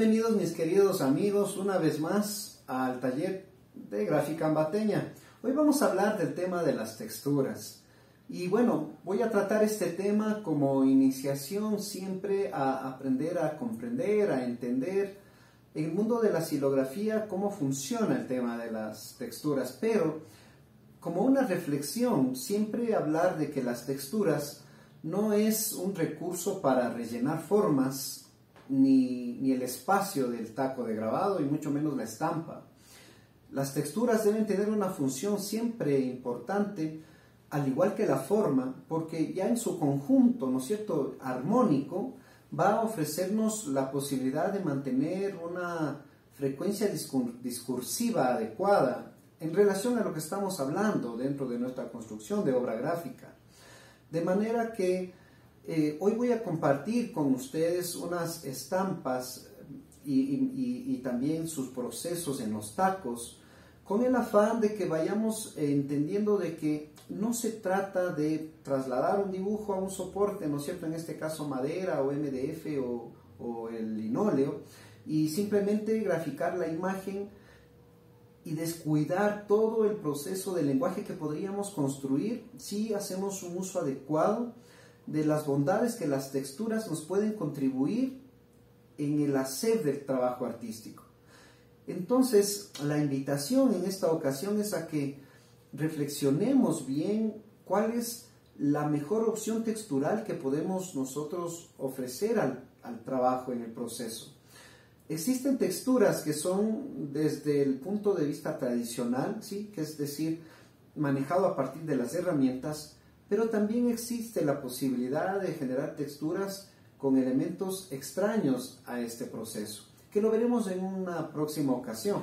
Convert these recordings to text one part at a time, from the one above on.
Bienvenidos mis queridos amigos una vez más al taller de gráfica ambateña. Hoy vamos a hablar del tema de las texturas. Y bueno, voy a tratar este tema como iniciación siempre a aprender a comprender, a entender en el mundo de la xilografía cómo funciona el tema de las texturas. Pero como una reflexión, siempre hablar de que las texturas no es un recurso para rellenar formas, ni el espacio del taco de grabado y mucho menos la estampa. Las texturas deben tener una función siempre importante, al igual que la forma, porque ya en su conjunto, ¿no es cierto?, armónico, va a ofrecernos la posibilidad de mantener una frecuencia discursiva adecuada en relación a lo que estamos hablando dentro de nuestra construcción de obra gráfica. De manera que hoy voy a compartir con ustedes unas estampas y también sus procesos en los tacos, con el afán de que vayamos entendiendo de que no se trata de trasladar un dibujo a un soporte, ¿no es cierto?, en este caso madera o MDF o el linóleo, y simplemente graficar la imagen y descuidar todo el proceso del lenguaje que podríamos construir si hacemos un uso adecuado de las bondades que las texturas nos pueden contribuir en el hacer del trabajo artístico. Entonces, la invitación en esta ocasión es a que reflexionemos bien cuál es la mejor opción textural que podemos nosotros ofrecer al trabajo en el proceso. Existen texturas que son desde el punto de vista tradicional, ¿sí?, que es decir, manejado a partir de las herramientas, pero también existe la posibilidad de generar texturas con elementos extraños a este proceso, que lo veremos en una próxima ocasión.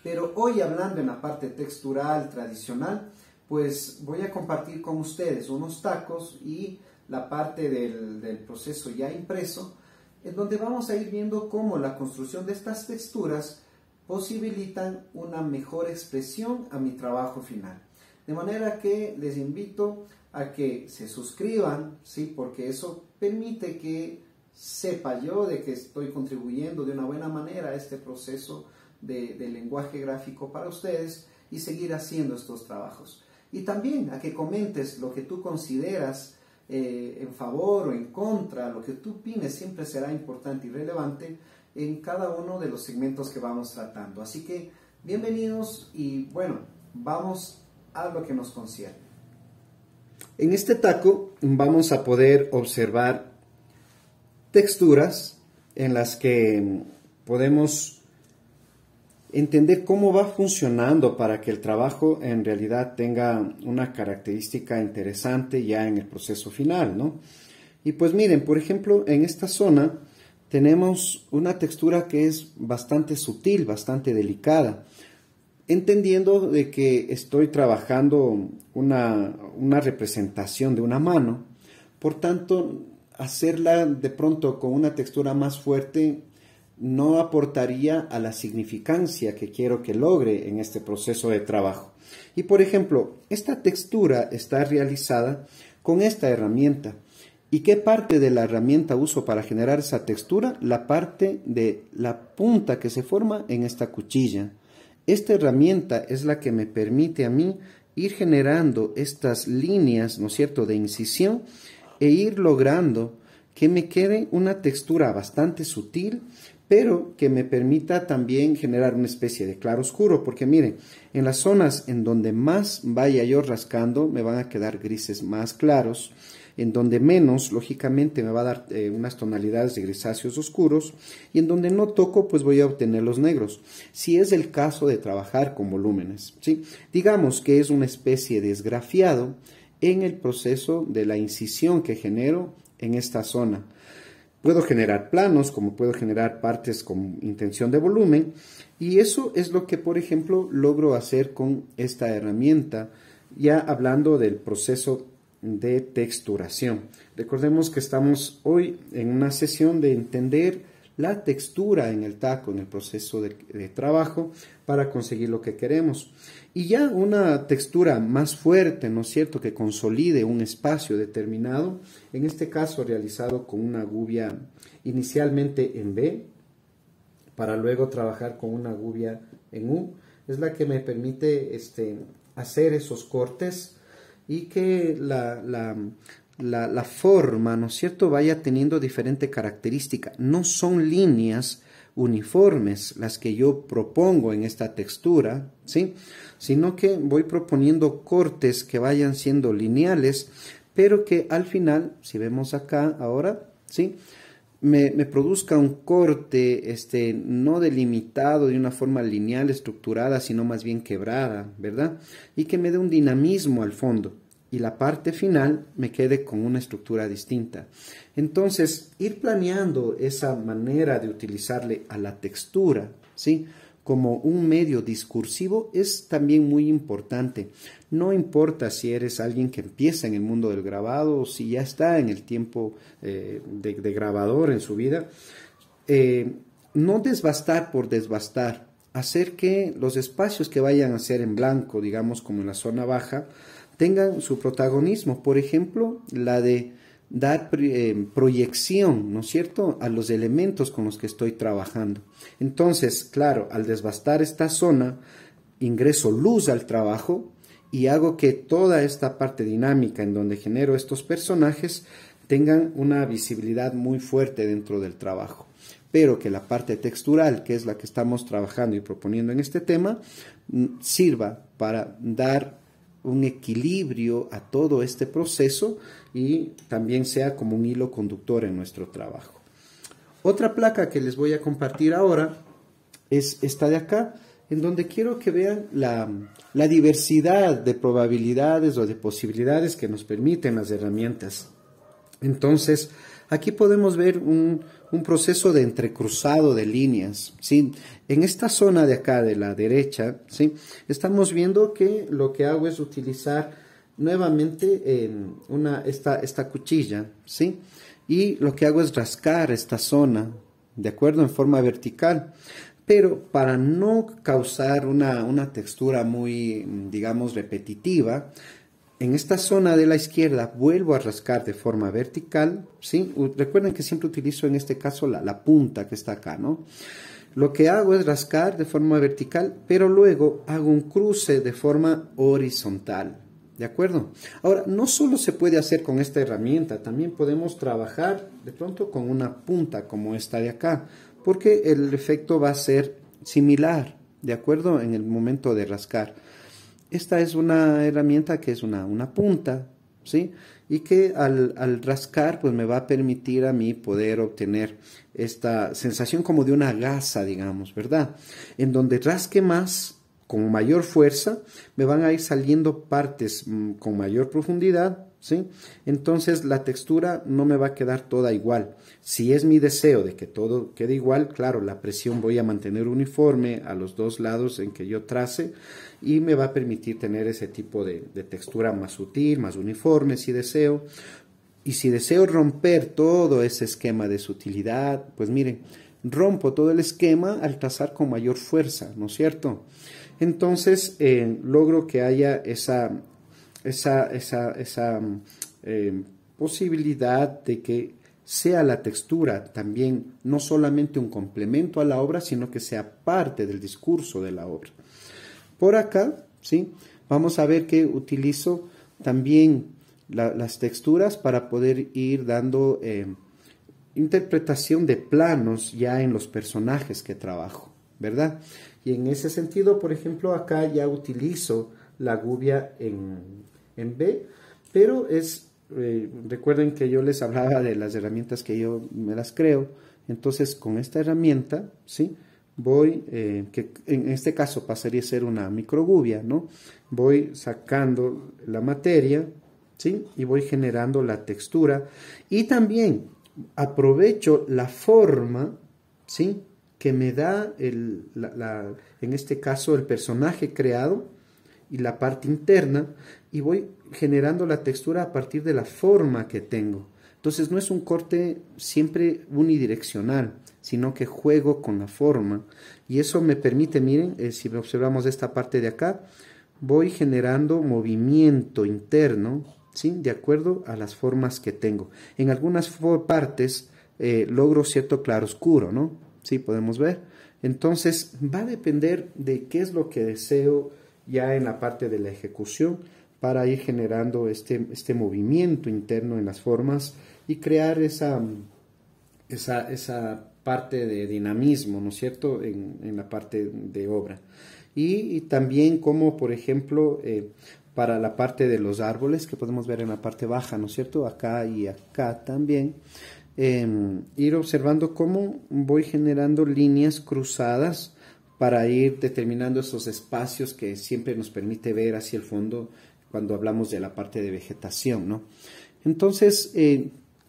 Pero hoy, hablando en la parte textural tradicional, pues voy a compartir con ustedes unos tacos y la parte del proceso ya impreso, en donde vamos a ir viendo cómo la construcción de estas texturas posibilitan una mejor expresión a mi trabajo final. De manera que les invito a que se suscriban, ¿sí?, porque eso permite que sepa yo de que estoy contribuyendo de una buena manera a este proceso de lenguaje gráfico para ustedes y seguir haciendo estos trabajos. Y también a que comentes lo que tú consideras en favor o en contra, lo que tú opines siempre será importante y relevante en cada uno de los segmentos que vamos tratando. Así que bienvenidos y bueno, vamos a lo que nos concierne. En este taco vamos a poder observar texturas en las que podemos entender cómo va funcionando para que el trabajo en realidad tenga una característica interesante ya en el proceso final, ¿no? Y pues miren, por ejemplo, en esta zona tenemos una textura que es bastante sutil, bastante delicada, entendiendo de que estoy trabajando una representación de una mano. Por tanto, hacerla de pronto con una textura más fuerte no aportaría a la significancia que quiero que logre en este proceso de trabajo. Y por ejemplo, esta textura está realizada con esta herramienta. ¿Y qué parte de la herramienta uso para generar esa textura? La parte de la punta que se forma en esta cuchilla. Esta herramienta es la que me permite a mí ir generando estas líneas, ¿no es cierto?, de incisión e ir logrando que me quede una textura bastante sutil, pero que me permita también generar una especie de claro oscuro, porque miren, en las zonas en donde más vaya yo rascando me van a quedar grises más claros, en donde menos, lógicamente, me va a dar unas tonalidades de grisáceos oscuros, y en donde no toco, pues voy a obtener los negros, si es el caso de trabajar con volúmenes, ¿sí? Digamos que es una especie de esgrafiado en el proceso de la incisión que genero en esta zona. Puedo generar planos, como puedo generar partes con intención de volumen, y eso es lo que, por ejemplo, logro hacer con esta herramienta, ya hablando del proceso de texturación. Recordemos que estamos hoy en una sesión de entender la textura en el taco, en el proceso de trabajo para conseguir lo que queremos. Y ya una textura más fuerte, ¿no es cierto?, que consolide un espacio determinado, en este caso realizado con una gubia inicialmente en B, para luego trabajar con una gubia en U. Es la que me permite hacer esos cortes y que la forma, ¿no es cierto?, vaya teniendo diferente característica. No son líneas uniformes las que yo propongo en esta textura, ¿sí?, sino que voy proponiendo cortes que vayan siendo lineales, pero que al final, si vemos acá ahora, ¿sí?, me produzca un corte no delimitado de una forma lineal, estructurada, sino más bien quebrada, ¿verdad? Y que me dé un dinamismo al fondo y la parte final me quede con una estructura distinta. Entonces, ir planeando esa manera de utilizarle a la textura, ¿sí?, como un medio discursivo es también muy importante. No importa si eres alguien que empieza en el mundo del grabado o si ya está en el tiempo de grabador en su vida, no desbastar por desbastar, hacer que los espacios que vayan a ser en blanco, digamos como en la zona baja, tengan su protagonismo. Por ejemplo, la de dar proyección, ¿no es cierto?, a los elementos con los que estoy trabajando. Entonces, claro, al desbastar esta zona, ingreso luz al trabajo y hago que toda esta parte dinámica en donde genero estos personajes tengan una visibilidad muy fuerte dentro del trabajo. Pero que la parte textural, que es la que estamos trabajando y proponiendo en este tema, sirva para dar un equilibrio a todo este proceso y también sea como un hilo conductor en nuestro trabajo. Otra placa que les voy a compartir ahora es esta de acá, en donde quiero que vean la diversidad de probabilidades o de posibilidades que nos permiten las herramientas. Entonces, aquí podemos ver un proceso de entrecruzado de líneas, ¿sí? En esta zona de acá, de la derecha, ¿sí?, estamos viendo que lo que hago es utilizar nuevamente esta cuchilla, ¿sí?, y lo que hago es rascar esta zona, ¿de acuerdo?, en forma vertical. Pero para no causar una textura muy, digamos, repetitiva, en esta zona de la izquierda vuelvo a rascar de forma vertical, ¿sí? Recuerden que siempre utilizo en este caso la punta que está acá, ¿no? Lo que hago es rascar de forma vertical, pero luego hago un cruce de forma horizontal, ¿de acuerdo? Ahora, no solo se puede hacer con esta herramienta, también podemos trabajar de pronto con una punta como esta de acá, porque el efecto va a ser similar, ¿de acuerdo?, en el momento de rascar. Esta es una herramienta que es una punta, ¿sí?, y que al rascar pues me va a permitir a mí poder obtener esta sensación como de una gasa, digamos, ¿verdad?, en donde rasque más, con mayor fuerza, me van a ir saliendo partes con mayor profundidad, ¿sí? Entonces la textura no me va a quedar toda igual. Si es mi deseo de que todo quede igual, claro, la presión voy a mantener uniforme a los dos lados en que yo trace y me va a permitir tener ese tipo de textura más sutil, más uniforme si deseo. Y si deseo romper todo ese esquema de sutilidad, pues miren, rompo todo el esquema al trazar con mayor fuerza, ¿no es cierto? Entonces logro que haya esa posibilidad de que sea la textura también no solamente un complemento a la obra, sino que sea parte del discurso de la obra. Por acá, ¿sí?, vamos a ver que utilizo también las texturas para poder ir dando interpretación de planos ya en los personajes que trabajo, ¿verdad? Y en ese sentido, por ejemplo, acá ya utilizo la gubia en B, pero recuerden que yo les hablaba de las herramientas que yo me las creo. Entonces con esta herramienta, ¿sí?, voy, que en este caso pasaría a ser una microgubia, ¿no? Voy sacando la materia, ¿sí?, y voy generando la textura y también aprovecho la forma, ¿sí?, que me da en este caso el personaje creado y la parte interna, y voy generando la textura a partir de la forma que tengo. Entonces no es un corte siempre unidireccional, sino que juego con la forma, y eso me permite, miren, si observamos esta parte de acá, voy generando movimiento interno, ¿sí?, de acuerdo a las formas que tengo. En algunas partes logro cierto claroscuro, ¿no? Sí, podemos ver. Entonces va a depender de qué es lo que deseo ya en la parte de la ejecución para ir generando este movimiento interno en las formas y crear esa parte de dinamismo, ¿no es cierto?, en la parte de obra. Y también como, por ejemplo, para la parte de los árboles, que podemos ver en la parte baja, ¿no es cierto?, acá y acá también, ir observando cómo voy generando líneas cruzadas para ir determinando esos espacios que siempre nos permite ver hacia el fondo cuando hablamos de la parte de vegetación, ¿no? Entonces,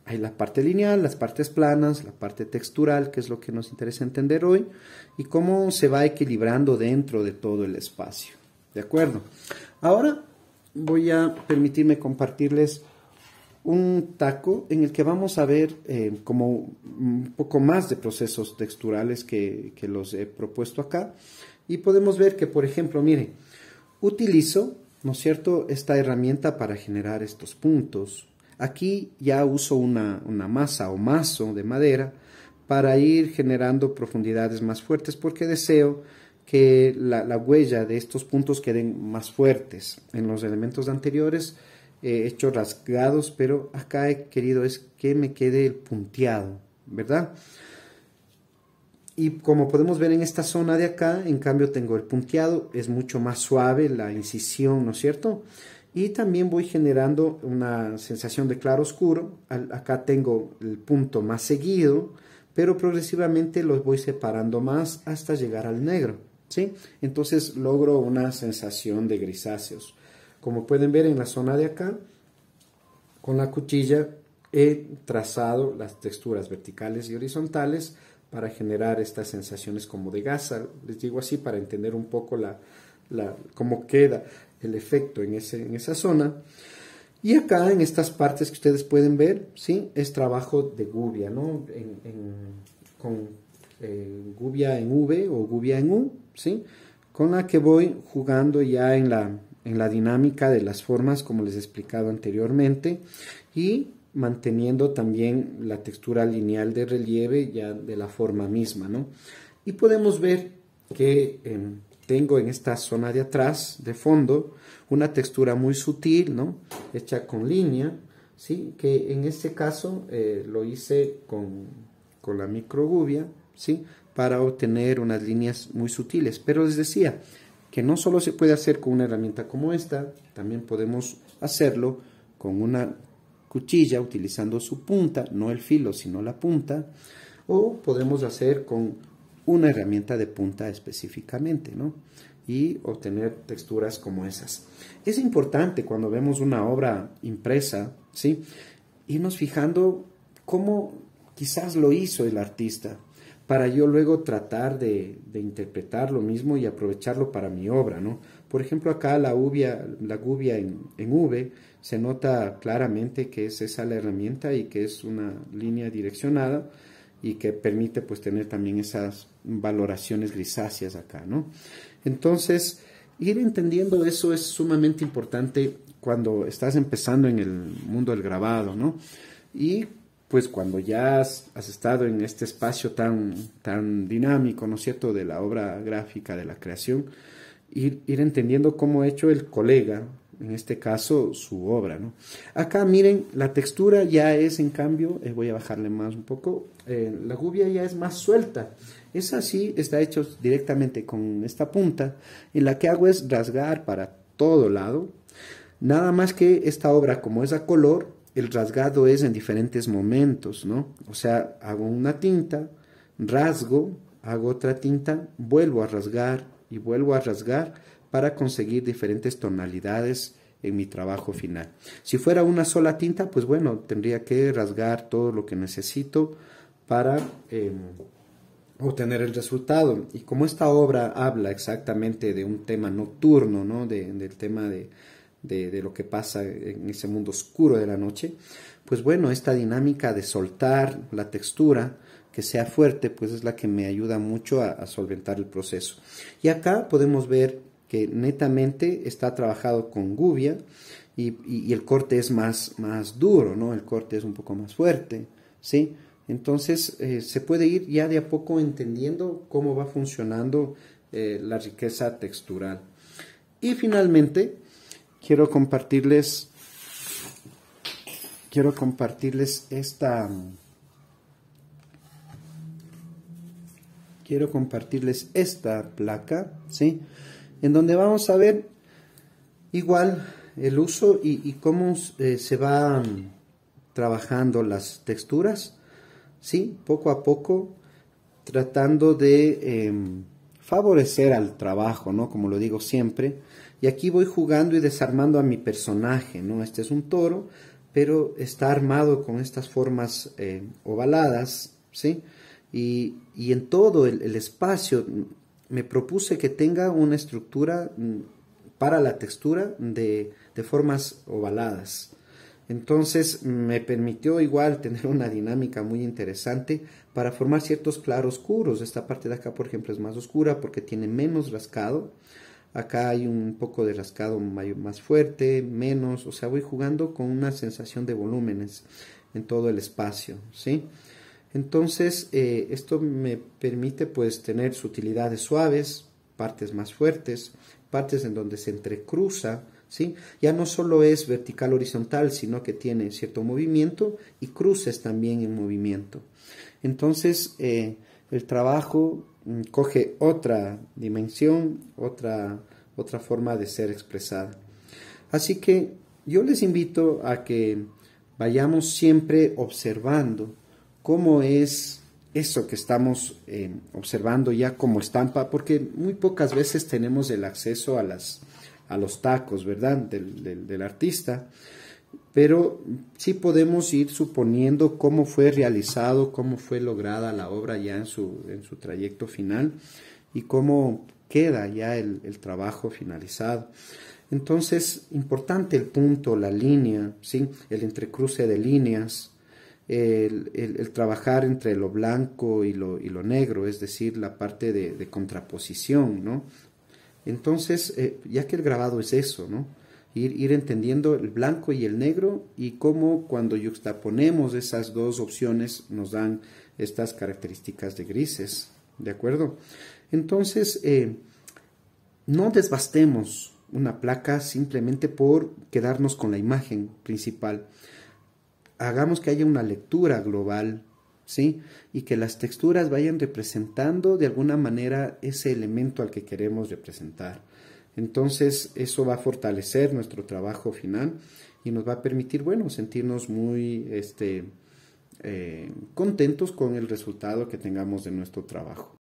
hay la parte lineal, las partes planas, la parte textural, que es lo que nos interesa entender hoy, y cómo se va equilibrando dentro de todo el espacio. ¿De acuerdo? Ahora voy a permitirme compartirles un taco en el que vamos a ver como un poco más de procesos texturales que los he propuesto acá. Y podemos ver que, por ejemplo, miren, utilizo, ¿no es cierto?, esta herramienta para generar estos puntos. Aquí ya uso una masa o mazo de madera para ir generando profundidades más fuertes porque deseo que la huella de estos puntos queden más fuertes. En los elementos anteriores he hecho rasgados, pero acá he querido es que me quede el punteado, ¿verdad? Y como podemos ver en esta zona de acá, en cambio tengo el punteado, es mucho más suave la incisión, ¿no es cierto? Y también voy generando una sensación de claro oscuro. Acá tengo el punto más seguido, pero progresivamente los voy separando más hasta llegar al negro, ¿sí? Entonces logro una sensación de grisáceos. Como pueden ver en la zona de acá, con la cuchilla he trazado las texturas verticales y horizontales para generar estas sensaciones como de gasa. Les digo así para entender un poco cómo queda el efecto en esa zona. Y acá en estas partes que ustedes pueden ver, ¿sí?, es trabajo de gubia, ¿no? Con gubia en V o gubia en U, ¿sí?, con la que voy jugando ya en la dinámica de las formas, como les he explicado anteriormente, y manteniendo también la textura lineal de relieve ya de la forma misma, ¿no? Y podemos ver que tengo en esta zona de atrás, de fondo, una textura muy sutil, ¿no?, hecha con línea, ¿sí?, que en este caso lo hice con la microgubia, ¿sí?, para obtener unas líneas muy sutiles. Pero les decía que no solo se puede hacer con una herramienta como esta, también podemos hacerlo con una cuchilla utilizando su punta, no el filo, sino la punta, o podemos hacer con una herramienta de punta específicamente, ¿no?, y obtener texturas como esas. Es importante cuando vemos una obra impresa, ¿sí?, irnos fijando cómo quizás lo hizo el artista, para yo luego tratar de interpretar lo mismo y aprovecharlo para mi obra, ¿no? Por ejemplo, acá la gubia en V se nota claramente que es esa la herramienta y que es una línea direccionada y que permite pues tener también esas valoraciones grisáceas acá, ¿no? Entonces, ir entendiendo eso es sumamente importante cuando estás empezando en el mundo del grabado, ¿no? Y pues cuando ya has estado en este espacio tan dinámico, ¿no es cierto?, de la obra gráfica, de la creación, ir entendiendo cómo ha hecho el colega, en este caso, su obra, ¿no? Acá, miren, la textura ya es, en cambio, voy a bajarle más un poco, la gubia ya es más suelta. Es así, está hecho directamente con esta punta, y la que hago es rasgar para todo lado. Nada más que esta obra, como es a color, el rasgado es en diferentes momentos, ¿no? O sea, hago una tinta, rasgo, hago otra tinta, vuelvo a rasgar y vuelvo a rasgar para conseguir diferentes tonalidades en mi trabajo final. Si fuera una sola tinta, pues bueno, tendría que rasgar todo lo que necesito para obtener el resultado. Y como esta obra habla exactamente de un tema nocturno, ¿no?, del tema de lo que pasa en ese mundo oscuro de la noche, pues bueno, esta dinámica de soltar la textura, que sea fuerte, pues es la que me ayuda mucho a solventar el proceso. Y acá podemos ver que netamente está trabajado con gubia y el corte es más duro, ¿no? El corte es un poco más fuerte, ¿sí? Entonces se puede ir ya de a poco entendiendo cómo va funcionando la riqueza textural. Y finalmente quiero compartirles esta placa, ¿sí? En donde vamos a ver igual el uso y cómo se va trabajando las texturas, ¿sí? Poco a poco, tratando de favorecer al trabajo, ¿no? Como lo digo siempre. Y aquí voy jugando y desarmando a mi personaje, ¿no? Este es un toro, pero está armado con estas formas ovaladas, ¿sí? Y en todo el espacio me propuse que tenga una estructura para la textura de formas ovaladas. Entonces me permitió igual tener una dinámica muy interesante para formar ciertos claroscuros. Esta parte de acá, por ejemplo, es más oscura porque tiene menos rascado. Acá hay un poco de rascado más fuerte, menos, o sea, voy jugando con una sensación de volúmenes en todo el espacio, ¿sí? Entonces, esto me permite pues tener sutilidades suaves, partes más fuertes, partes en donde se entrecruza, ¿sí? Ya no solo es vertical horizontal, sino que tiene cierto movimiento y cruces también en movimiento. Entonces, el trabajo coge otra dimensión, otra forma de ser expresada. Así que yo les invito a que vayamos siempre observando cómo es eso que estamos observando ya como estampa, porque muy pocas veces tenemos el acceso a los tacos, ¿verdad?, del artista, pero sí podemos ir suponiendo cómo fue realizado, cómo fue lograda la obra ya en su trayecto final y cómo queda ya el trabajo finalizado. Entonces, importante el punto, la línea, ¿sí? El entrecruce de líneas, el trabajar entre lo blanco y lo negro, es decir, la parte de contraposición, ¿no? Entonces, ya que el grabado es eso, ¿no? Ir entendiendo el blanco y el negro y cómo cuando yuxtaponemos esas dos opciones nos dan estas características de grises, ¿de acuerdo? Entonces, no desbastemos una placa simplemente por quedarnos con la imagen principal. Hagamos que haya una lectura global, ¿sí? Y que las texturas vayan representando de alguna manera ese elemento al que queremos representar. Entonces, eso va a fortalecer nuestro trabajo final y nos va a permitir, bueno, sentirnos muy contentos con el resultado que tengamos de nuestro trabajo.